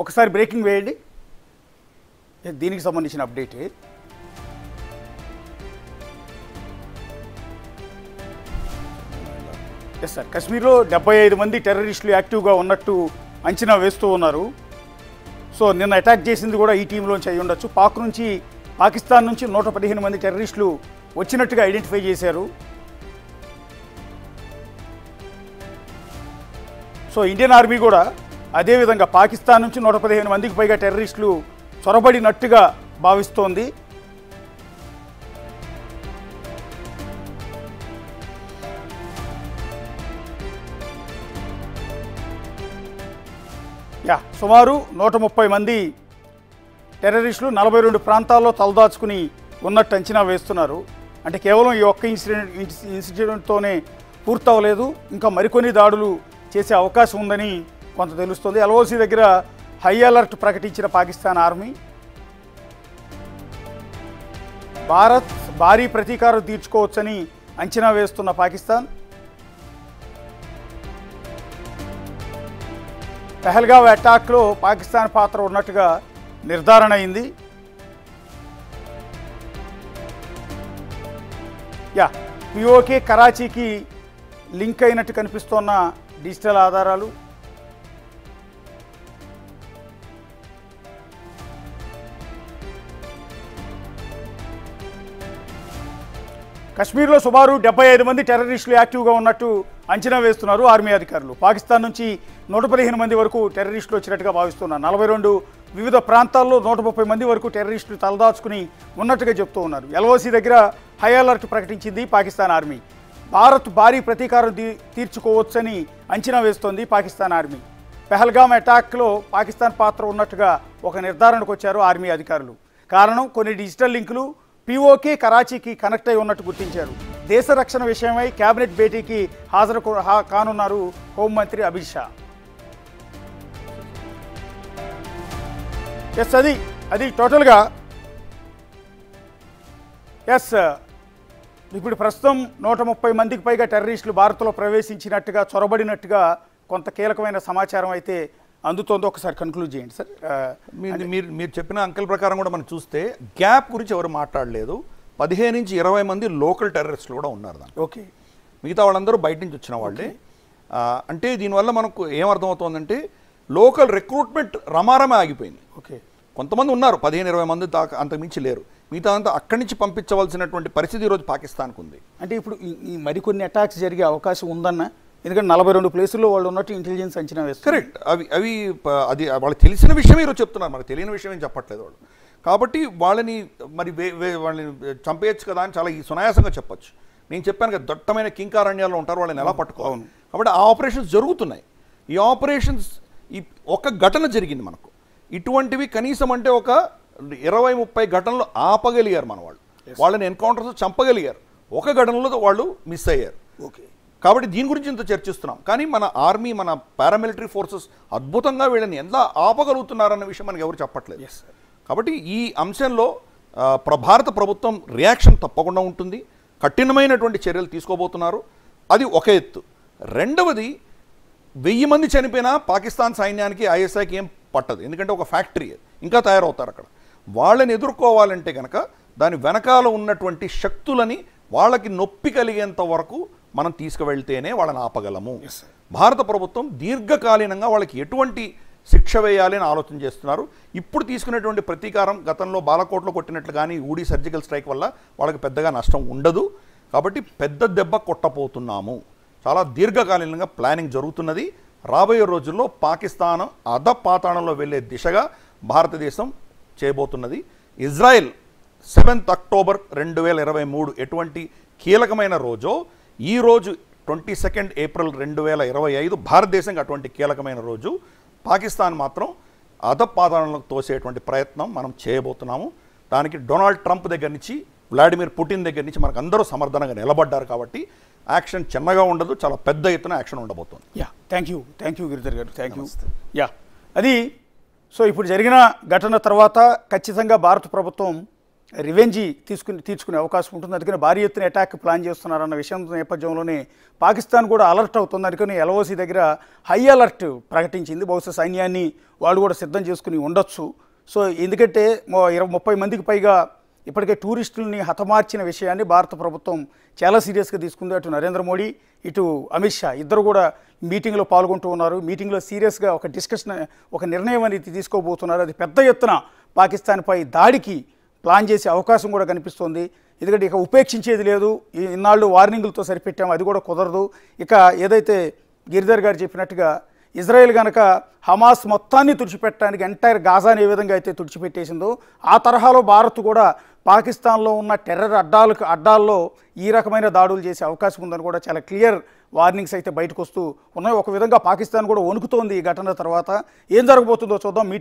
ఒకసారి బ్రేకింగ్ వేయండి. దీనికి సంబంధించిన అప్డేట్. ఎస్ సార్, కశ్మీర్లో 75 మంది టెర్రరిస్టులు యాక్టివ్గా ఉన్నట్టు అంచనా వేస్తూ ఉన్నారు. సో నిన్న అటాక్ చేసింది కూడా ఈ టీంలోంచి అయి ఉండొచ్చు. పాకిస్తాన్ నుంచి 115 మంది టెర్రరిస్టులు వచ్చినట్టుగా ఐడెంటిఫై చేశారు. సో ఇండియన్ ఆర్మీ కూడా అదేవిధంగా పాకిస్తాన్ నుంచి 115 మందికి పైగా టెర్రరిస్టులు చొరబడినట్టుగా భావిస్తోంది. సుమారు 130 మంది టెర్రరిస్టులు 42 ప్రాంతాల్లో తలదాచుకుని ఉన్నట్టు అంచనా వేస్తున్నారు. అంటే కేవలం ఈ ఒక్క ఇన్సిడెంట్తోనే పూర్తవలేదు, ఇంకా మరికొన్ని దాడులు చేసే అవకాశం ఉందని కొంత తెలుస్తుంది. ఎల్ఓసి దగ్గర హై అలర్ట్ ప్రకటించిన పాకిస్తాన్ ఆర్మీ, భారత్ భారీ ప్రతీకారం తీర్చుకోవచ్చని అంచనా వేస్తున్న పాకిస్తాన్, పెహల్గావ్ అటాక్లో పాకిస్తాన్ పాత్ర ఉన్నట్టుగా నిర్ధారణ అయింది. పిఓకే కరాచీకి లింక్ అయినట్టు కనిపిస్తున్న డిజిటల్ ఆధారాలు. కశ్మీర్లో సుమారు 75 మంది టెర్రరిస్టులు యాక్టివ్గా ఉన్నట్టు అంచనా వేస్తున్నారు ఆర్మీ అధికారులు. పాకిస్తాన్ నుంచి 115 మంది వరకు టెర్రరిస్టులు వచ్చినట్టుగా భావిస్తున్నారు. 42 వివిధ ప్రాంతాల్లో 130 మంది వరకు టెర్రరిస్టులు తలదాచుకుని ఉన్నట్టుగా చెప్తూ ఉన్నారు. ఎల్ఓసి దగ్గర హై అలర్ట్ ప్రకటించింది పాకిస్తాన్ ఆర్మీ. భారత్ భారీ ప్రతీకారం తీర్చుకోవచ్చని అంచనా వేస్తోంది పాకిస్తాన్ ఆర్మీ. పెహల్గామ్ అటాక్లో పాకిస్తాన్ పాత్ర ఉన్నట్టుగా ఒక నిర్ధారణకు వచ్చారు ఆర్మీ అధికారులు. కారణం, కొన్ని డిజిటల్ లింకులు పిఓకే కరాచీకి కనెక్ట్ అయి ఉన్నట్టు గుర్తించారు. దేశ రక్షణ విషయమై కేబినెట్ భేటీకి హాజరు కానున్నారు హోంమంత్రి అమిత్ షా. ఎస్, అది టోటల్గా ఎస్. ఇప్పుడు ప్రస్తుతం 130 మందికి పైగా టెర్రరిస్టులు భారత్లో ప్రవేశించినట్టుగా, చొరబడినట్టుగా కొంత కీలకమైన సమాచారం అయితే అందుతోంది. ఒకసారి కన్క్లూడ్ చేయండి సార్. మీరు చెప్పిన అంకెల ప్రకారం కూడా మనం చూస్తే గ్యాప్ గురించి ఎవరు మాట్లాడలేదు. 15 నుంచి 20 మంది లోకల్ టెర్రరిస్టులు కూడా ఉన్నారు దాన్ని. ఓకే, మిగతా వాళ్ళందరూ బయట నుంచి వచ్చిన వాళ్ళే. అంటే దీనివల్ల మనకు ఏమర్థమవుతోందంటే లోకల్ రిక్రూట్మెంట్ రమారమే ఆగిపోయింది. ఓకే, కొంతమంది ఉన్నారు, 15-20 మంది దాకా, అంతకుమించి లేరు. మిగతా అంతా అక్కడి నుంచి పంపించవలసినటువంటి పరిస్థితి ఈరోజు పాకిస్తాన్కు ఉంది. అంటే ఇప్పుడు ఈ మరికొన్ని అటాక్స్ జరిగే అవకాశం ఉందన్న, ఎందుకంటే 42 ప్లేసుల్లో వాళ్ళు ఉన్నట్టు ఇంటెలిజెన్స్ అంచనా వేస్తారు. కరెక్ట్, అది వాళ్ళకి తెలిసిన విషయం ఈరోజు చెప్తున్నారు, మనకు తెలియని విషయం ఏం చెప్పట్లేదు వాళ్ళు. కాబట్టి వాళ్ళని వాళ్ళని చంపేయచ్చు కదా అని చాలా సునాయాసంగా చెప్పొచ్చు. నేను చెప్పాను కదా, దట్టమైన కింకారణ్యాల్లో ఉంటారు, వాళ్ళని ఎలా పట్టుకోవాలి. కాబట్టి ఆ ఆపరేషన్స్ జరుగుతున్నాయి. ఈ ఆపరేషన్స్ ఒక ఘటన జరిగింది మనకు. ఇటువంటివి కనీసం అంటే ఒక 20-30 ఘటనలు ఆపగలిగారు మన వాళ్ళు. వాళ్ళని ఎన్కౌంటర్స్ చంపగలిగారు. ఒక ఘటనలో వాళ్ళు మిస్ అయ్యారు. ఓకే, కాబట్టి దీని గురించి ఇంత చర్చిస్తున్నాం. కానీ మన ఆర్మీ, మన పారామిలిటరీ ఫోర్సెస్ అద్భుతంగా వీళ్ళని ఎంత ఆపగలుగుతున్నారన్న విషయం మనకు ఎవరు చెప్పట్లేదు. కాబట్టి ఈ అంశంలో భారత ప్రభుత్వం రియాక్షన్ తప్పకుండా ఉంటుంది. కఠినమైనటువంటి చర్యలు తీసుకోబోతున్నారు. అది ఒక ఎత్తు. రెండవది, 1000 మంది చనిపోయినా పాకిస్తాన్ సైన్యానికి, ఐఎస్ఐకి ఏం పట్టదు. ఎందుకంటే ఒక ఫ్యాక్టరీ ఇంకా తయారవుతారు అక్కడ. వాళ్ళని ఎదుర్కోవాలంటే కనుక దాని వెనకాల ఉన్నటువంటి శక్తులని వాళ్ళకి నొప్పి కలిగేంత వరకు మనం తీసుకువెళ్తేనే వాళ్ళని ఆపగలము. భారత ప్రభుత్వం దీర్ఘకాలీనంగా వాళ్ళకి ఎటువంటి శిక్ష వేయాలి అని ఆలోచన చేస్తున్నారు. ఇప్పుడు తీసుకునేటువంటి ప్రతీకారం గతంలో బాలకోట్లో కొట్టినట్లు కానీ ఊడి సర్జికల్ స్ట్రైక్ వల్ల వాళ్ళకి పెద్దగా నష్టం ఉండదు. కాబట్టి పెద్ద దెబ్బ కొట్టబోతున్నాము. చాలా దీర్ఘకాలీనంగా ప్లానింగ్ జరుగుతున్నది. రాబోయే రోజుల్లో పాకిస్తాన్ అధపాతాళంలో వెళ్ళే దిశగా భారతదేశం చేయబోతున్నది. ఇజ్రాయెల్ 7th అక్టోబర్ 2023 ఎటువంటి కీలకమైన రోజో, ఈ రోజు 22nd ఏప్రిల్ 2025 భారతదేశంకి అటువంటి కీలకమైన రోజు. పాకిస్తాన్ మాత్రం అధపాతాళంలోకి తోసేటువంటి ప్రయత్నం మనం చేయబోతున్నాము. దానికి డొనాల్డ్ ట్రంప్ దగ్గర నుంచి, వ్లాడిమిర్ పుటిన్ దగ్గర నుంచి మనకు అందరూ సమర్థనంగా నిలబడ్డారు. కాబట్టి యాక్షన్ చిన్నగా ఉండదు, చాలా పెద్ద ఎత్తున యాక్షన్ ఉండబోతుంది. థ్యాంక్ యూ గిరిధర్ గారు, థ్యాంక్ యూ. అది సో ఇప్పుడు జరిగిన ఘటన తర్వాత ఖచ్చితంగా భారత ప్రభుత్వం రివెంజీ తీర్చుకునే అవకాశం ఉంటుంది. అందుకని భారీ ఎత్తున అటాక్ ప్లాన్ చేస్తున్నారన్న విషయం నేపథ్యంలోనే పాకిస్తాన్ కూడా అలర్ట్ అవుతుంది. అందుకని ఎల్ఓసి దగ్గర హై అలర్ట్ ప్రకటించింది. బహుశా సైన్యాన్ని వాళ్ళు కూడా సిద్ధం చేసుకుని ఉండొచ్చు. సో ఎందుకంటే 30 మందికి పైగా ఇప్పటికే టూరిస్టులని హతమార్చిన విషయాన్ని భారత ప్రభుత్వం చాలా సీరియస్గా తీసుకుంది. అటు నరేంద్ర మోడీ, ఇటు అమిత్ షా ఇద్దరు కూడా మీటింగ్లో పాల్గొంటూ ఉన్నారు. మీటింగ్లో సీరియస్గా ఒక డిస్కషన్, ఒక నిర్ణయం అనేది తీసుకోబోతున్నారు. అది పెద్ద ఎత్తున పాకిస్తాన్పై దాడికి ప్లాన్ చేసే అవకాశం కూడా కనిపిస్తోంది. ఎందుకంటే ఇక ఉపేక్షించేది లేదు. ఇన్నాళ్ళు వార్నింగులతో సరిపెట్టాము, అది కూడా కుదరదు. ఇక ఏదైతే గిరిధర్ గారు చెప్పినట్టుగా ఇజ్రాయెల్ కనుక హమాస్ మొత్తాన్ని తుడిచిపెట్టడానికి ఎంటైర్ గాజాని ఏ విధంగా అయితే తుడిచిపెట్టేసిందో ఆ తరహాలో భారత్ కూడా పాకిస్తాన్లో ఉన్న టెర్రర్ అడ్డాల్లో ఈ రకమైన దాడులు చేసే అవకాశం ఉందని కూడా చాలా క్లియర్ వార్నింగ్స్ అయితే బయటకు వస్తూ ఉన్నాయి. ఒక విధంగా పాకిస్తాన్ కూడా వణుకుతోంది ఈ ఘటన తర్వాత. ఏం జరగబోతుందో చూద్దాం.